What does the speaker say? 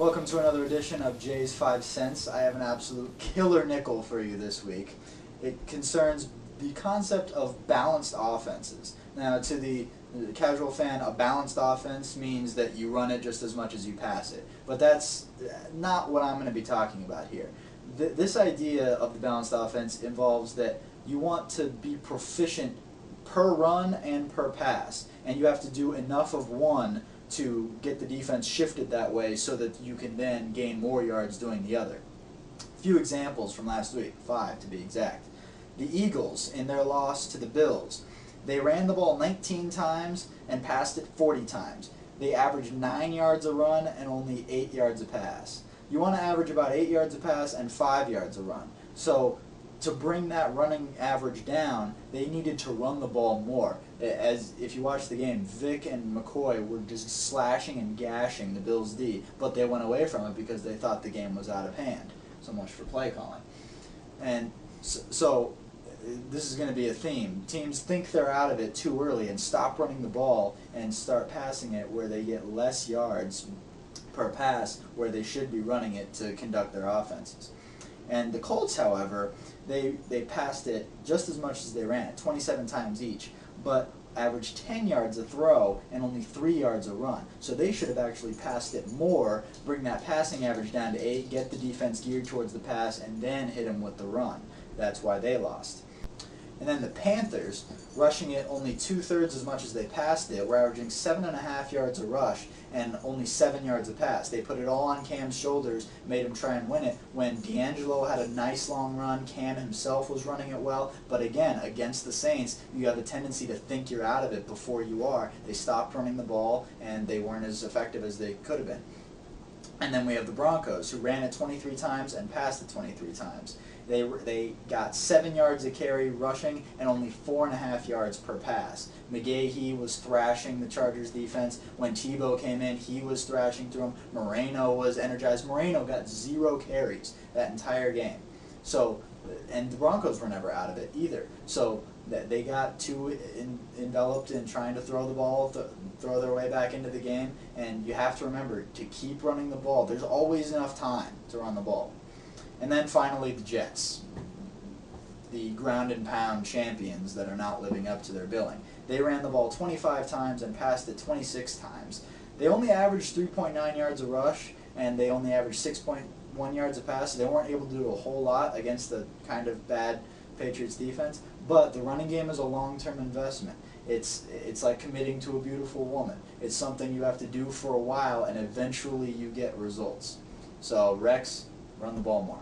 Welcome to another edition of Jay's 5 Cents. I have an absolute killer nickel for you this week. It concerns the concept of balanced offenses. Now, to the casual fan, a balanced offense means that you run it just as much as you pass it. But that's not what I'm going to be talking about here. This idea of the balanced offense involves that you want to be proficient per run and per pass, and you have to do enough of one to get the defense shifted that way so that you can then gain more yards doing the other. A few examples from last week, 5 to be exact. The Eagles, in their loss to the Bills, they ran the ball 19 times and passed it 40 times. They averaged 9 yards a run and only 8 yards a pass. You want to average about 8 yards a pass and 5 yards a run. So to bring that running average down, they needed to run the ball more. As if you watch the game, Vic and McCoy were just slashing and gashing the Bills' D, but they went away from it because they thought the game was out of hand. So much for play calling. And so this is going to be a theme. Teams think they're out of it too early and stop running the ball and start passing it where they get less yards per pass where they should be running it to conduct their offenses. And the Colts, however, they passed it just as much as they ran it, 27 times each, but averaged 10 yards a throw and only 3 yards a run. So they should have actually passed it more, bring that passing average down to 8, get the defense geared towards the pass, and then hit them with the run. That's why they lost. And then the Panthers, rushing it only 2/3 as much as they passed it, were averaging 7.5 yards a rush and only 7 yards a pass. They put it all on Cam's shoulders, made him try and win it. When D'Angelo had a nice long run, Cam himself was running it well. But again, against the Saints, you have a tendency to think you're out of it before you are. They stopped running the ball, and they weren't as effective as they could have been. And then we have the Broncos, who ran it 23 times and passed it 23 times. They got 7 yards a carry rushing and only 4.5 yards per pass. McGahee was thrashing the Chargers defense. When Tebow came in, he was thrashing through them. Moreno was energized. Moreno got 0 carries that entire game. So, and the Broncos were never out of it either. So they got too enveloped in trying to throw the ball, throw their way back into the game. And you have to remember to keep running the ball. There's always enough time to run the ball. And then finally the Jets, the ground and pound champions that are not living up to their billing. They ran the ball 25 times and passed it 26 times. They only averaged 3.9 yards a rush, and they only averaged 6.1 yards a pass, so they weren't able to do a whole lot against the kind of bad Patriots defense. But the running game is a long-term investment. It's like committing to a beautiful woman. It's something you have to do for a while, and eventually you get results. So Rex, run the ball more.